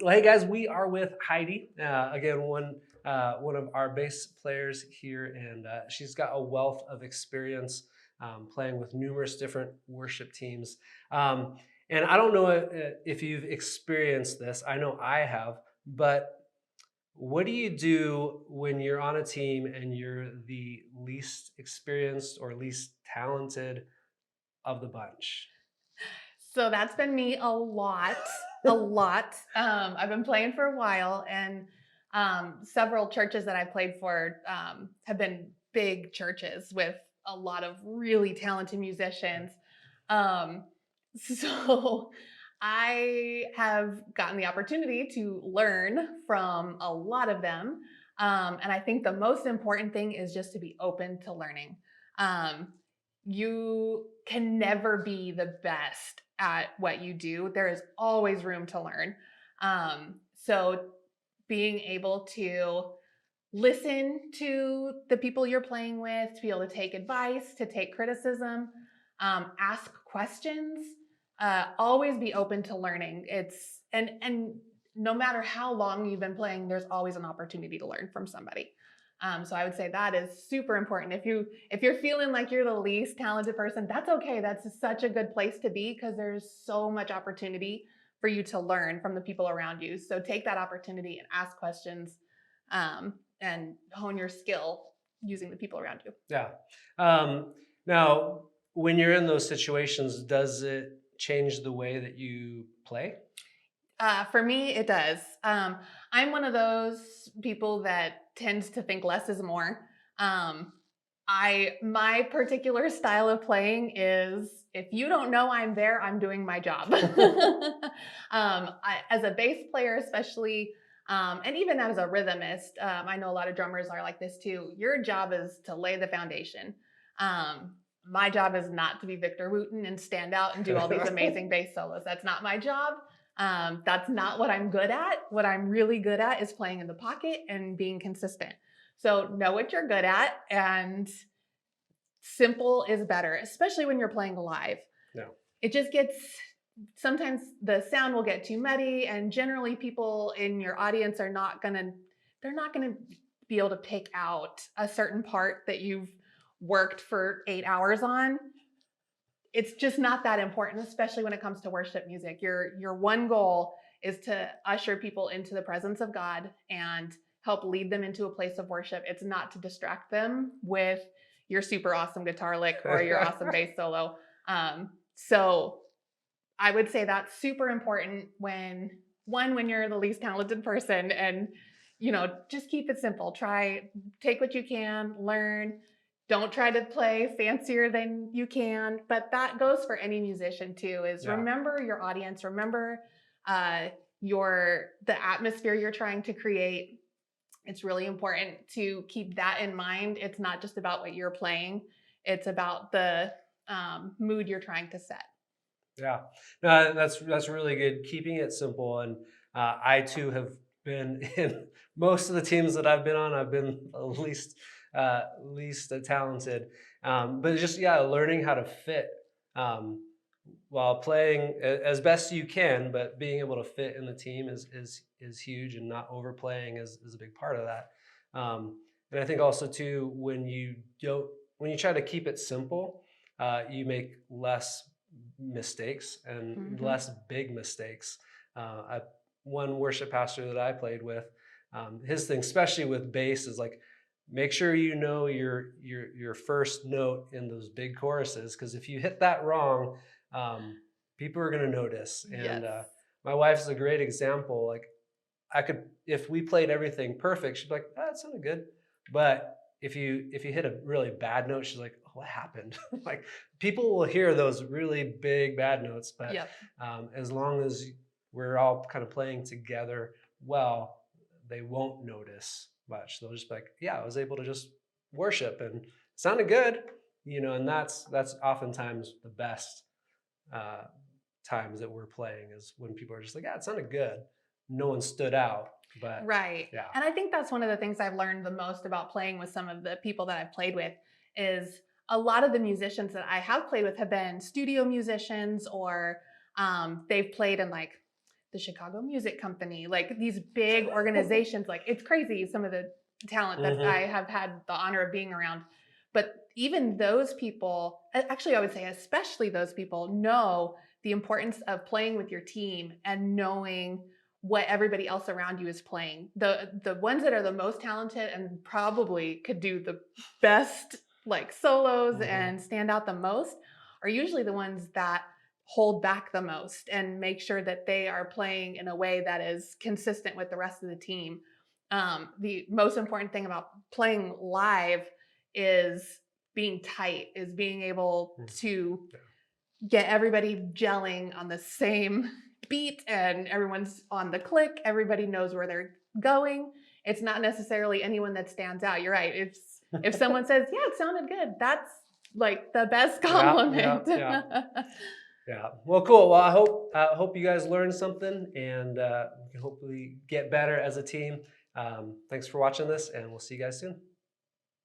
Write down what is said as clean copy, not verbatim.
Well, hey guys, we are with Heidi again, one of our bass players here, and she's got a wealth of experience playing with numerous different worship teams. Um, and I don't know if you've experienced this. I know I have, but what do you do when you're on a team and you're the least experienced or least talented of the bunch? So that's been me a lot, a lot. I've been playing for a while, and several churches that I played for have been big churches with a lot of really talented musicians. Um, so I have gotten the opportunity to learn from a lot of them. And I think the most important thing is just to be open to learning. Um, you can never be the best at what you do. There is always room to learn. So being able to listen to the people you're playing with, to be able to take advice, to take criticism, ask questions, always be open to learning. And no matter how long you've been playing, there's always an opportunity to learn from somebody. So I would say that is super important. If you're feeling like you're the least talented person, that's okay. That's such a good place to be because there's so much opportunity for you to learn from the people around you. So take that opportunity and ask questions, and hone your skill using the people around you. Yeah. Now, when you're in those situations, does it change the way that you play? For me, it does. I'm one of those people that tends to think less is more. Um, my particular style of playing is if you don't know I'm there, I'm doing my job. As a bass player, especially, and even as a rhythmist, I know a lot of drummers are like this too. Your job is to lay the foundation. My job is not to be Victor Wooten and stand out and do all these amazing bass solos. That's not my job. That's not what I'm good at. What I'm really good at is playing in the pocket and being consistent. So know what you're good at, and simple is better, especially when you're playing live. No. It just gets, sometimes the sound will get too muddy, and generally people in your audience they're not gonna be able to pick out a certain part that you've worked for 8 hours on. It's just not that important, especially when it comes to worship music. Your one goal is to usher people into the presence of God and help lead them into a place of worship. It's not to distract them with your super awesome guitar lick or your awesome bass solo. So I would say that's super important when you're the least talented person, and just keep it simple. Take what you can, learn. Don't try to play fancier than you can, but that goes for any musician too. Is Yeah. remember your audience, remember uh, the atmosphere you're trying to create. It's really important to keep that in mind. It's not just about what you're playing; it's about the mood you're trying to set. Yeah. No, that's really good. Keeping it simple, and I too have been in most of the teams that I've been on. I've been least talented, but it's just yeah, learning how to fit um, while playing as best you can, but being able to fit in the team is huge, and not overplaying is a big part of that. And I think also too when you try to keep it simple, you make less mistakes and Mm-hmm. less big mistakes. One worship pastor that I played with, his thing, especially with bass, is like make sure you know your first note in those big choruses, because if you hit that wrong, um, people are going to notice. And Yes. my wife's a great example. Like I could, if we played everything perfect, she'd be like, "Ah, that sounded good." But if you hit a really bad note, she's like, oh, "What happened?" Like people will hear those really big bad notes, but Yep. as long as we're all kind of playing together well, they won't notice much. They'll just be like, "Yeah, I was able to just worship and it sounded good," And that's oftentimes the best uh, times that we're playing is when people are just like, "Yeah, it sounded good." No one stood out, but Right. yeah, And I think that's one of the things I've learned the most about playing with some of the people that I've played with is a lot of the musicians that I have played with have been studio musicians, or they've played in like the Chicago Music Company, like these big organizations. Like it's crazy some of the talent that I have had the honor of being around. But even those people, actually, I would say especially those people, know the importance of playing with your team and knowing what everybody else around you is playing. The ones that are the most talented and probably could do the best like solos and stand out the most are usually the ones that hold back the most and make sure that they are playing in a way that is consistent with the rest of the team. The most important thing about playing live is being tight, is being able to get everybody gelling on the same beat and everyone's on the click. Everybody knows where they're going. It's not necessarily anyone that stands out. You're right. If someone says, yeah, it sounded good, that's like the best compliment. Yeah. Well, cool. Well, I hope you guys learned something, and we can hopefully get better as a team. Thanks for watching this, and we'll see you guys soon.